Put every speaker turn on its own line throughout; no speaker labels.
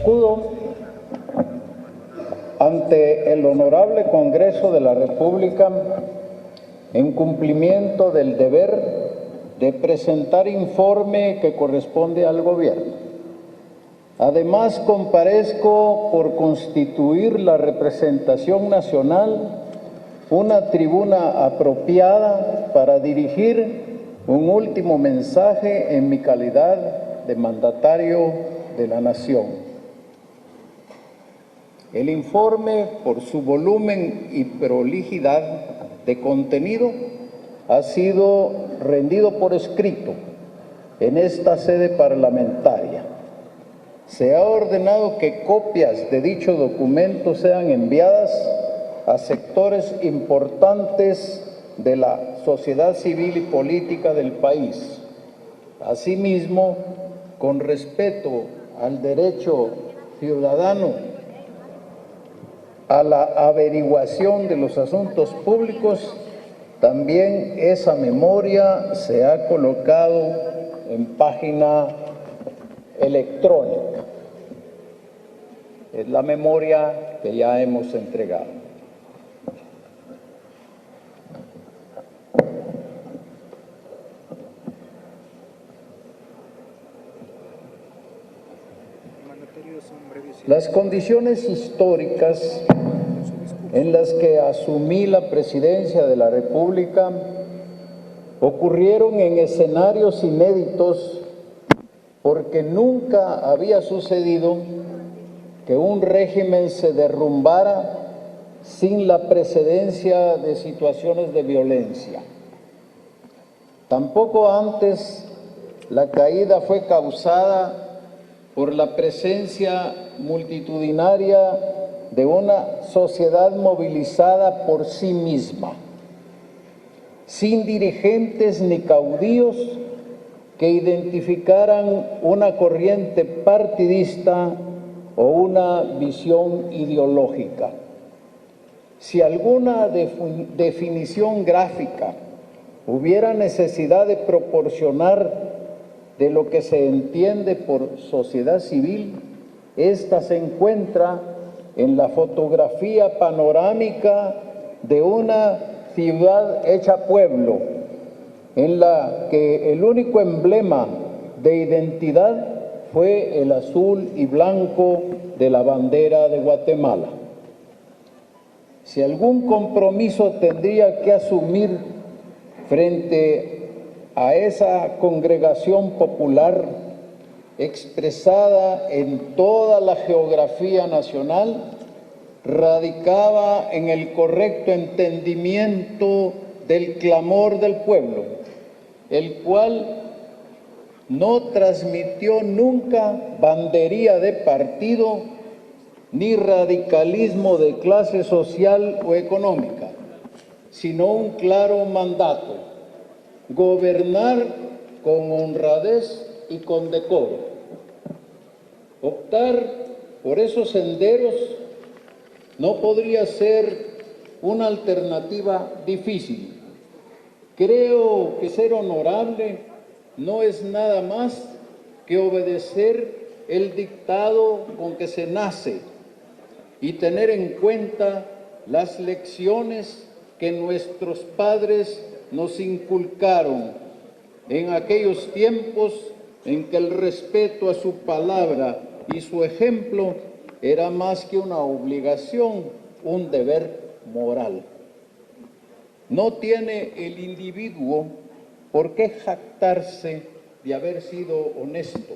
Acudo ante el Honorable Congreso de la República en cumplimiento del deber de presentar informe que corresponde al Gobierno. Además, comparezco por constituir la representación nacional una tribuna apropiada para dirigir un último mensaje en mi calidad de mandatario de la Nación. El informe, por su volumen y prolijidad de contenido, ha sido rendido por escrito en esta sede parlamentaria. Se ha ordenado que copias de dicho documento sean enviadas a sectores importantes de la sociedad civil y política del país. Asimismo, con respeto al derecho ciudadano a la averiguación de los asuntos públicos, también esa memoria se ha colocado en página electrónica. Es la memoria que ya hemos entregado. Las condiciones históricas en las que asumí la presidencia de la República ocurrieron en escenarios inéditos porque nunca había sucedido que un régimen se derrumbara sin la precedencia de situaciones de violencia. Tampoco antes la caída fue causada por la presencia multitudinaria de una sociedad movilizada por sí misma, sin dirigentes ni caudillos que identificaran una corriente partidista o una visión ideológica. Si alguna definición gráfica hubiera necesidad de proporcionar de lo que se entiende por sociedad civil, esta se encuentra en la fotografía panorámica de una ciudad hecha pueblo, en la que el único emblema de identidad fue el azul y blanco de la bandera de Guatemala. Si algún compromiso tendría que asumir frente a esa congregación popular expresada en toda la geografía nacional, radicaba en el correcto entendimiento del clamor del pueblo, el cual no transmitió nunca bandería de partido ni radicalismo de clase social o económica, sino un claro mandato: gobernar con honradez y con decoro. Optar por esos senderos no podría ser una alternativa difícil. Creo que ser honorable no es nada más que obedecer el dictado con que se nace y tener en cuenta las lecciones que nuestros padres nos inculcaron en aquellos tiempos en que el respeto a su palabra y su ejemplo era más que una obligación, un deber moral. No tiene el individuo por qué jactarse de haber sido honesto,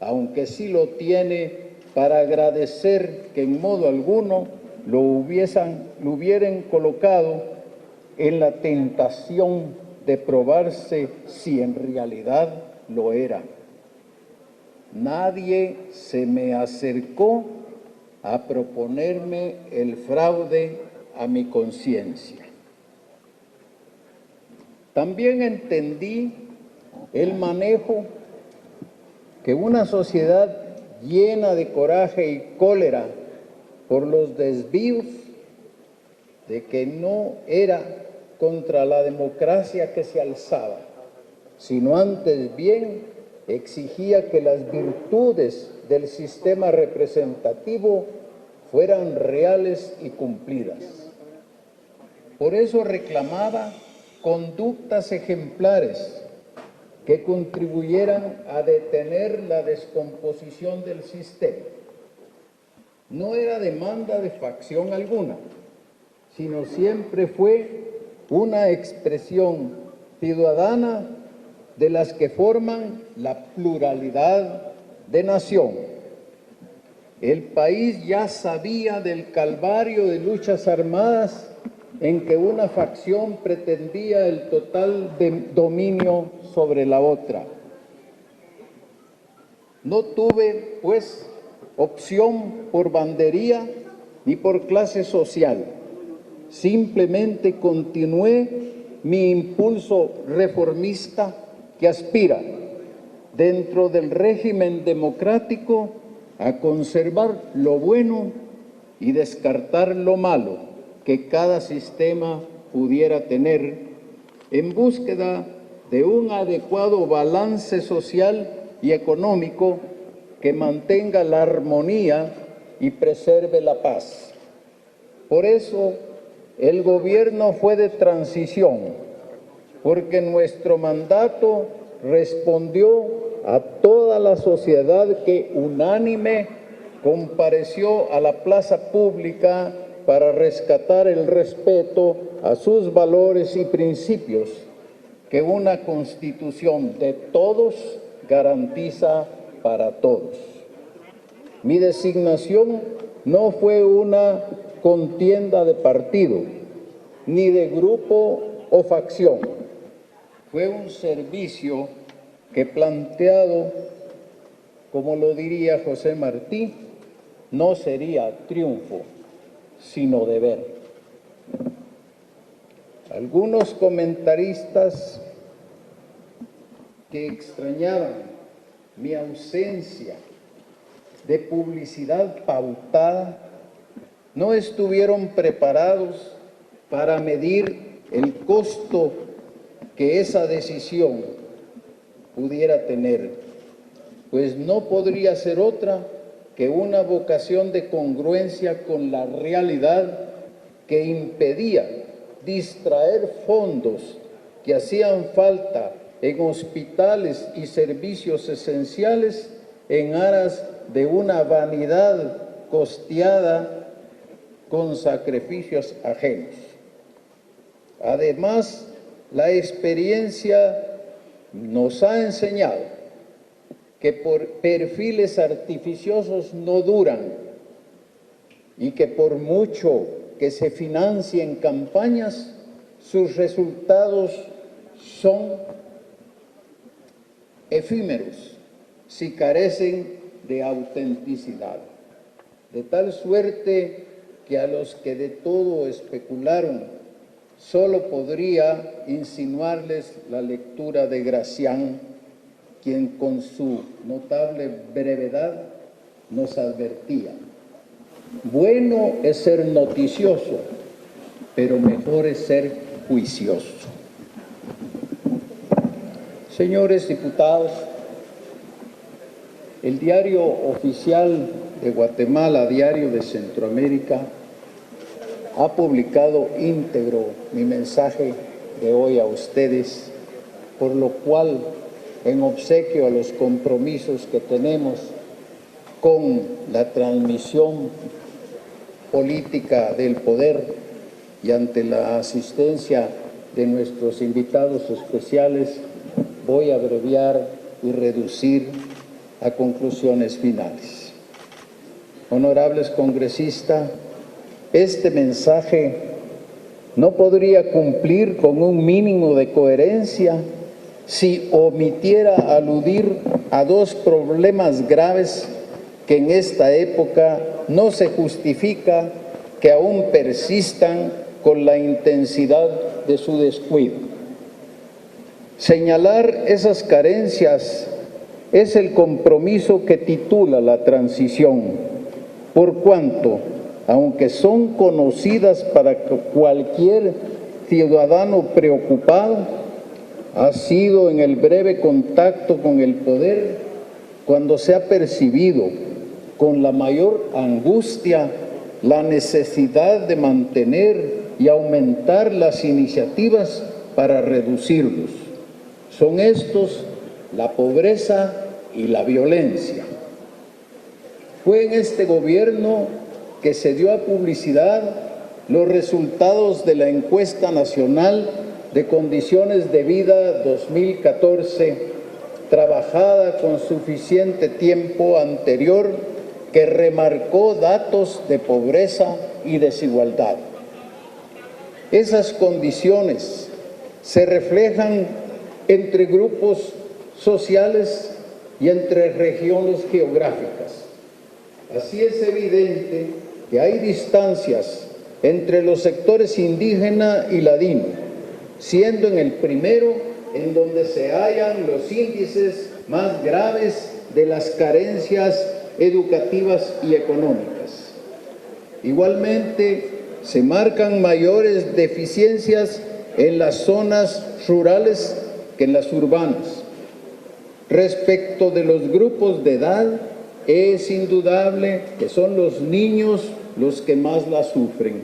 aunque sí lo tiene para agradecer que en modo alguno lo hubieran colocado en la tentación de probarse si en realidad lo era. Nadie se me acercó a proponerme el fraude a mi conciencia. También entendí el manejo que una sociedad llena de coraje y cólera por los desvíos de que no era contra la democracia que se alzaba, sino antes bien exigía que las virtudes del sistema representativo fueran reales y cumplidas. Por eso reclamaba conductas ejemplares que contribuyeran a detener la descomposición del sistema. No era demanda de facción alguna, sino siempre fue una expresión ciudadana de las que forman la pluralidad de nación. El país ya sabía del calvario de luchas armadas en que una facción pretendía el total dominio sobre la otra. No tuve, pues, opción por bandería ni por clase social. Simplemente continué mi impulso reformista que aspira, dentro del régimen democrático, a conservar lo bueno y descartar lo malo que cada sistema pudiera tener, en búsqueda de un adecuado balance social y económico que mantenga la armonía y preserve la paz. Por eso, el gobierno fue de transición, porque nuestro mandato respondió a toda la sociedad que unánime compareció a la plaza pública para rescatar el respeto a sus valores y principios que una Constitución de todos garantiza para todos. Mi designación no fue una contienda de partido, ni de grupo o facción. Fue un servicio que, planteado, como lo diría José Martí, no sería triunfo, sino deber. Algunos comentaristas que extrañaban mi ausencia de publicidad pautada no estuvieron preparados para medir el costo que esa decisión pudiera tener, pues no podría ser otra que una vocación de congruencia con la realidad que impedía distraer fondos que hacían falta en hospitales y servicios esenciales en aras de una vanidad costeada con sacrificios ajenos. Además, la experiencia nos ha enseñado que por perfiles artificiosos no duran y que por mucho que se financien campañas, sus resultados son efímeros si carecen de autenticidad. De tal suerte que a los que de todo especularon, solo podría insinuarles la lectura de Gracián, quien con su notable brevedad nos advertía: bueno es ser noticioso, pero mejor es ser juicioso. Señores diputados, el diario oficial de Guatemala, Diario de Centroamérica, ha publicado íntegro mi mensaje de hoy a ustedes, por lo cual, en obsequio a los compromisos que tenemos con la transmisión política del poder y ante la asistencia de nuestros invitados especiales, voy a abreviar y reducir a conclusiones finales. Honorables congresistas, este mensaje no podría cumplir con un mínimo de coherencia si omitiera aludir a dos problemas graves que en esta época no se justifica que aún persistan con la intensidad de su descuido. Señalar esas carencias es el compromiso que titula la transición, por cuanto, aunque son conocidas para cualquier ciudadano preocupado, ha sido en el breve contacto con el poder cuando se ha percibido con la mayor angustia la necesidad de mantener y aumentar las iniciativas para reducirlos. Son estos la pobreza y la violencia. Fue en este gobierno que se dio a publicidad los resultados de la encuesta nacional de condiciones de vida 2014, trabajada con suficiente tiempo anterior, que remarcó datos de pobreza y desigualdad. Esas condiciones se reflejan entre grupos sociales y entre regiones geográficas. Así es evidente que hay distancias entre los sectores indígena y ladino, siendo en el primero en donde se hallan los índices más graves de las carencias educativas y económicas. Igualmente, se marcan mayores deficiencias en las zonas rurales que en las urbanas. Respecto de los grupos de edad, es indudable que son los niños los que más la sufren.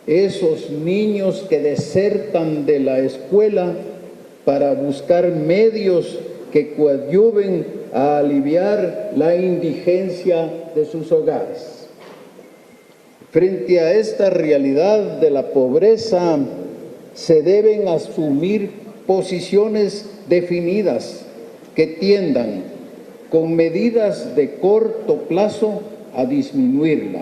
Esos niños que desertan de la escuela para buscar medios que coadyuven a aliviar la indigencia de sus hogares. Frente a esta realidad de la pobreza, se deben asumir posiciones definidas que tiendan, con medidas de corto plazo, a disminuirla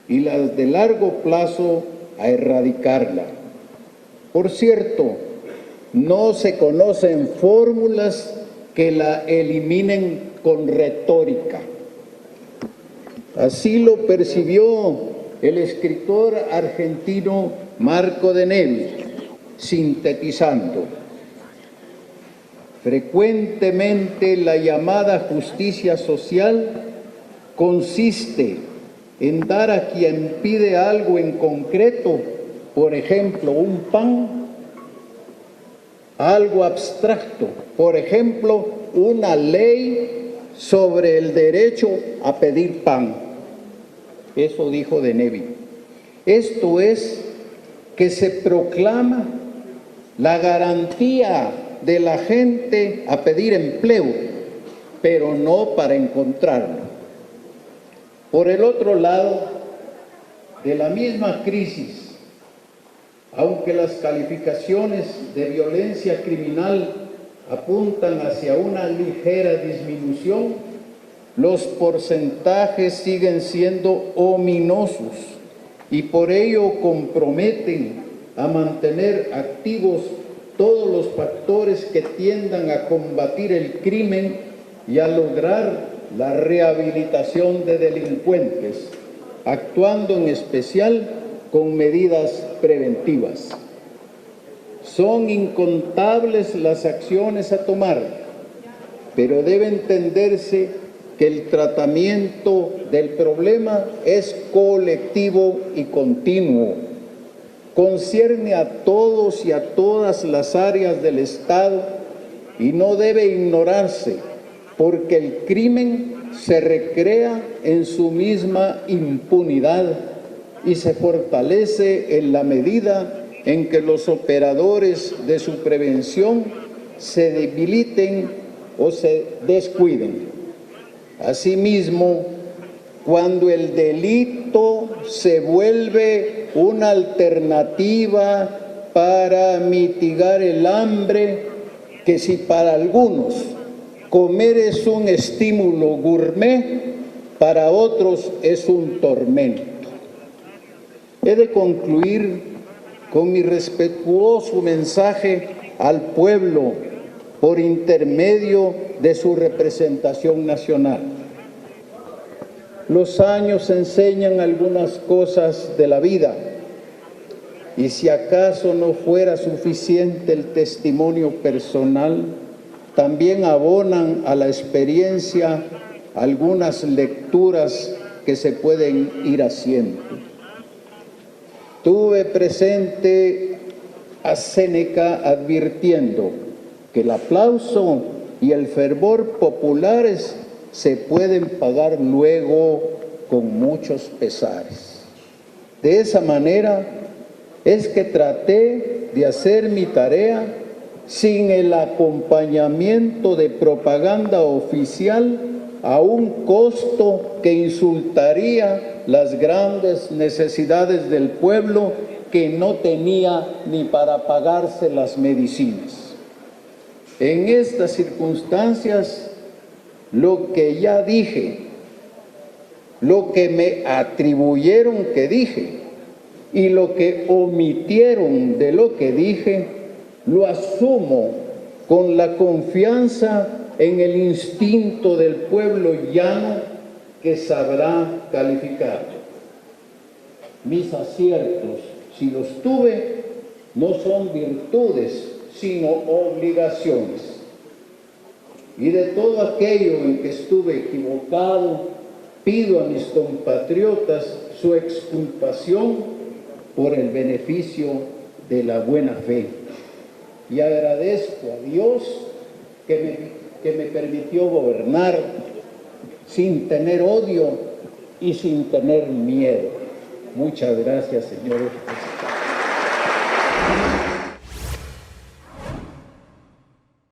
y las de largo plazo a erradicarla. Por cierto, no se conocen fórmulas que la eliminen con retórica. Así lo percibió el escritor argentino Marco de Nevi, sintetizando: frecuentemente la llamada justicia social consiste en dar a quien pide algo en concreto, por ejemplo, un pan, algo abstracto, por ejemplo, una ley sobre el derecho a pedir pan. Eso dijo de Nevi. Esto es, que se proclama la garantía de la gente a pedir empleo, pero no para encontrarlo. Por el otro lado, de la misma crisis, aunque las calificaciones de violencia criminal apuntan hacia una ligera disminución, los porcentajes siguen siendo ominosos y por ello comprometen a mantener activos todos los factores que tiendan a combatir el crimen y a lograr la rehabilitación de delincuentes, actuando en especial con medidas preventivas. Son incontables las acciones a tomar, pero debe entenderse que el tratamiento del problema es colectivo y continuo. Concierne a todos y a todas las áreas del Estado y no debe ignorarse, porque el crimen se recrea en su misma impunidad y se fortalece en la medida en que los operadores de su prevención se debiliten o se descuiden. Asimismo, cuando el delito se vuelve una alternativa para mitigar el hambre, que si para algunos comer es un estímulo gourmet, para otros es un tormento. He de concluir con mi respetuoso mensaje al pueblo por intermedio de su representación nacional. Los años enseñan algunas cosas de la vida y si acaso no fuera suficiente el testimonio personal, también abonan a la experiencia algunas lecturas que se pueden ir haciendo. Tuve presente a Séneca advirtiendo que el aplauso y el fervor populares se pueden pagar luego con muchos pesares. De esa manera es que traté de hacer mi tarea sin el acompañamiento de propaganda oficial a un costo que insultaría las grandes necesidades del pueblo que no tenía ni para pagarse las medicinas. En estas circunstancias, lo que ya dije, lo que me atribuyeron que dije y lo que omitieron de lo que dije, lo asumo con la confianza en el instinto del pueblo llano que sabrá calificar. Mis aciertos, si los tuve, no son virtudes, sino obligaciones. Y de todo aquello en que estuve equivocado, pido a mis compatriotas su exculpación por el beneficio de la buena fe. Y agradezco a Dios que me permitió gobernar sin tener odio y sin tener miedo. Muchas gracias, señores.